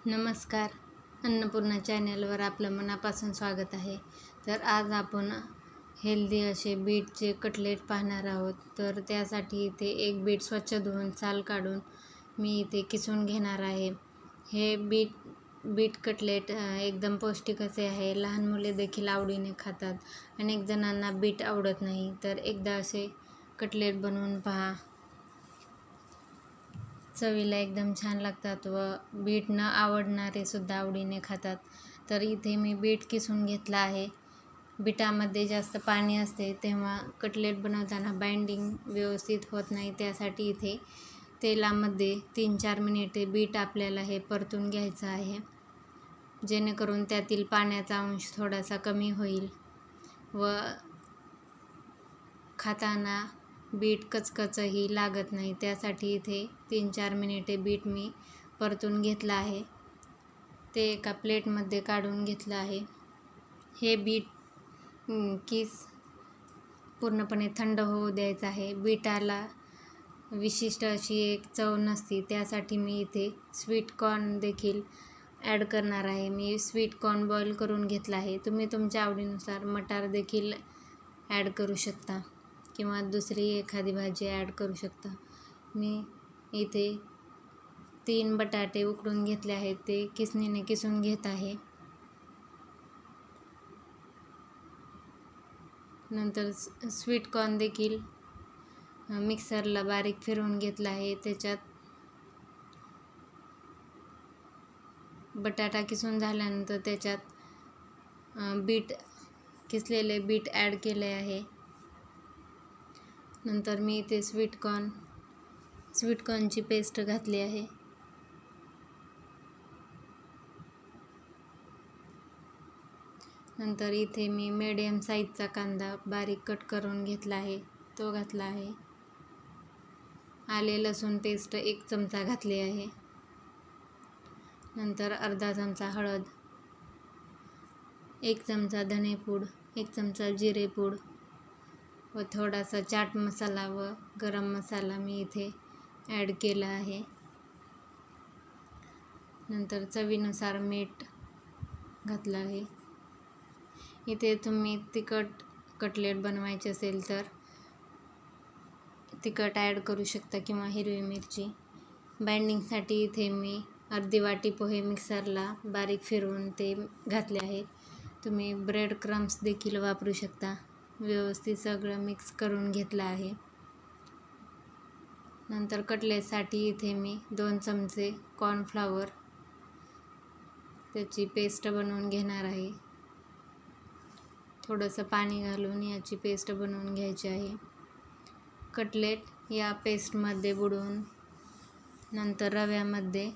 नमस्कार. अन्नपूर्णा चॅनलवर आपलं मनापासून स्वागत आहे. तर आज आपण हेल्दी असे बीटचे कटलेट पाहणार आहोत. तर त्यासाठी इथे एक बीट स्वच्छ धुवून साल काढून मी इथे किसून घेणार आहे. हे बीट कटलेट एकदम पौष्टिक असे आहे. लहान मुले देखील आवडीने खातात. अनेक जणांना बीट आवडत नाही, तर एकदा असे कटलेट बनवून पहा. चवीला एकदम छान लागतात व बीट न आवडणारे सुद्धा आवडीने खातात. तर इथे मी बीट किसून घेतला आहे. बीटामध्ये जास्त पाणी असते, तेव्हा कटलेट बनवताना बाइंडिंग व्यवस्थित होत नाही. त्यासाठी इथे तेलामध्ये 3-4 मिनिटे बीट आपल्याला हे परतून घ्यायचं आहे, जेणेकरून त्यातील पाण्याचा अंश थोडासा कमी होईल व खाताना बीट कचकचही लागत नाही. त्यासाठी इथे 3-4 मिनिटे बीट मी परतून घेतलं आहे. ते एका प्लेटमध्ये काढून घेतलं आहे. हे बीट किस पूर्णपणे थंड होऊ द्यायचं आहे. बीटाला विशिष्ट अशी एक चव नसते, त्यासाठी मी इथे स्वीट कॉर्न देखील ॲड करणार आहे. मी स्वीट कॉर्न बॉईल करून घेतला आहे. तुम्ही तुमच्या आवडीनुसार मटार देखील ॲड करू शकता किंवा दुसरी एखादी भाजी ॲड करू शकता. मी इथे 3 बटाटे उकडून घेतले आहेत, ते किसणीने किसून घेत आहे. नंतर स्वीट कॉर्न देखील मिक्सरला बारीक फिरवून घेतला आहे. त्याच्यात बटाटा किसून झाल्यानंतर त्याच्यात किसलेले बीट ॲड केले आहे. नंतर मी इथे स्वीट कॉर्नची पेस्ट घातली आहे. नंतर इथे मी मीडियम साईजचा कांदा बारीक कट करून घेतला आहे, तो घातला आहे. आले लसूण पेस्ट 1 चमचा घातली आहे. नंतर अर्धा चमचा हळद, 1 चमचा धनेपूड, 1 चमचा जिरेपूड व थोडासा चाट मसाला व गरम मसाला मी इथे ॲड केला आहे. नंतर चवीनुसार मीठ घातलं आहे. इथे तुम्ही तिखट कटलेट बनवायचे असेल तर तिखट ॲड करू शकता किंवा हिरवी मिरची. बाइंडिंगसाठी इथे मी अर्धी वाटी पोहे मिक्सरला बारीक फिरवून ते घातले आहे. तुम्ही ब्रेड क्रम्स देखील वापरू शकता. व्यवस्थित सगळं मिक्स करून घेतलं आहे. नंतर कटलेटसाठी इथे मी 2 चमचे कॉर्नफ्लॉवर त्याची पेस्ट बनवून घेणार आहे. थोडंसं पाणी घालून याची पेस्ट बनवून घ्यायची आहे. कटलेट या पेस्टमध्ये बुडवून नंतर रव्यामध्ये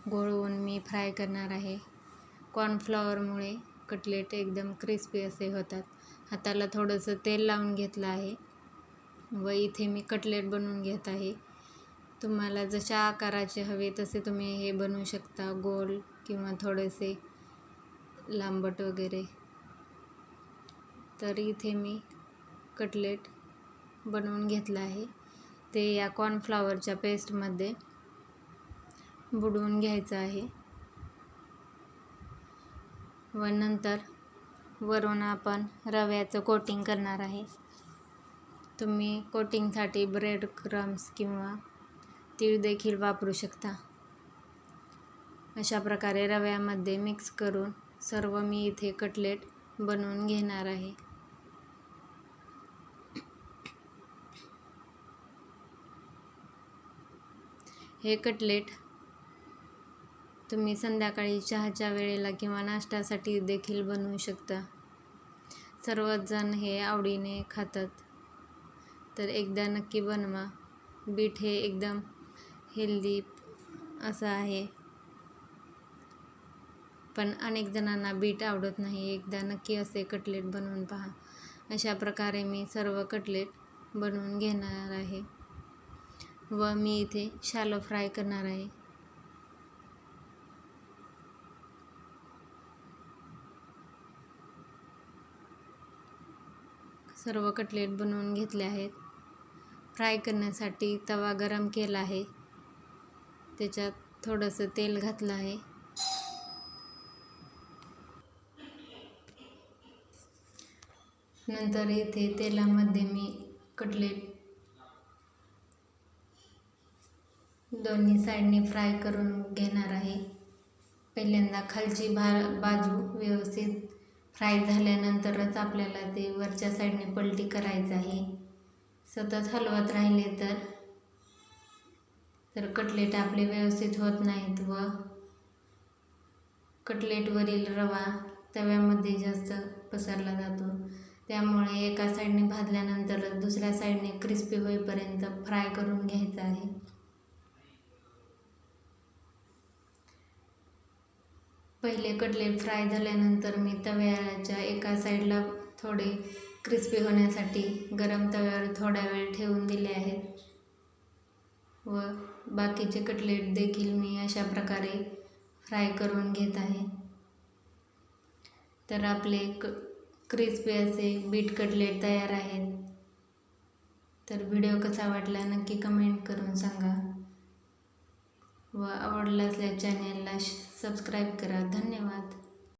घोळवून मी फ्राय करणार आहे. कॉर्नफ्लॉवरमुळे कटलेट एकदम क्रिस्पी असे होतात. हाताला थोडंसं तेल लावून घेतलं आहे व इथे मी कटलेट बनवून घेत आहे. तुम्हाला जशा आकाराचे हवे तसे तुम्ही हे बनवू शकता, गोल किंवा थोडेसे लांबट वगैरे. तर इथे मी कटलेट बनवून घेतलं आहे. ते या कॉर्नफ्लॉवरच्या पेस्टमध्ये बुडवून घ्यायचं आहे व नंतर वरून आपण रव्याचं कोटिंग करणार आहे. तुम्ही कोटिंगसाठी ब्रेड क्रम्स किंवा तीळ देखील वापरू शकता. अशा प्रकारे रव्यामध्ये मिक्स करून सर्व मी इथे कटलेट बनवून घेणार आहे. हे कटलेट तुम्ही संध्याकाळी चहाच्या वेळेला किंवा नाश्त्यासाठी देखील बनवू शकता. सर्वच जण हे आवडीने खातात. तर एकदा नक्की बनवा. बीट हे एकदम हेल्दी असं आहे, पण अनेक जणांना बीट आवडत नाही. एकदा नक्की असे कटलेट बनवून पहा. अशा प्रकारे मी सर्व कटलेट बनवून घेणार आहे व मी इथे शॅलो फ्राय करणार आहे. सर्व कटलेट बनवून घेतले आहेत. फ्राय करण्यासाठी तवा गरम केला आहे. त्याच्यात थोडंसं तेल घातलं आहे. नंतर इथे तेलामध्ये मी कटलेट दोन्ही साईडने फ्राय करून घेणार आहे. पहिल्यांदा खालची बाजू व्यवस्थित फ्राय झाल्यानंतरच आपल्याला ते वरच्या साईडने पलटी करायचं आहे. सतत हलवत राहिले तर कटलेट आपले व्यवस्थित होत नाहीत व कटलेटवरील रवा तव्यामध्ये जास्त पसरला जातो. त्यामुळे एका साईडने भाजल्यानंतर दुसऱ्या साईडने क्रिस्पी होईपर्यंत फ्राय करून घ्यायचं आहे. पहिले कटलेट फ्राय झाल्यानंतर मी तव्याच्या एका साईडला थोडे क्रिस्पी होण्यासाठी गरम तव्यावर थोडा वेळ ठेवून दिले आहेत व बाकीचे कटलेट देखील मी अशा प्रकारे फ्राय करून घेत आहे. तर आपले क्रिस्पी असे बीट कटलेट तयार आहेत. तर व्हिडिओ कसा वाटला नक्की कमेंट करून सांगा व आवडला असल्यास चॅनेलला सबस्क्राईब करा. धन्यवाद.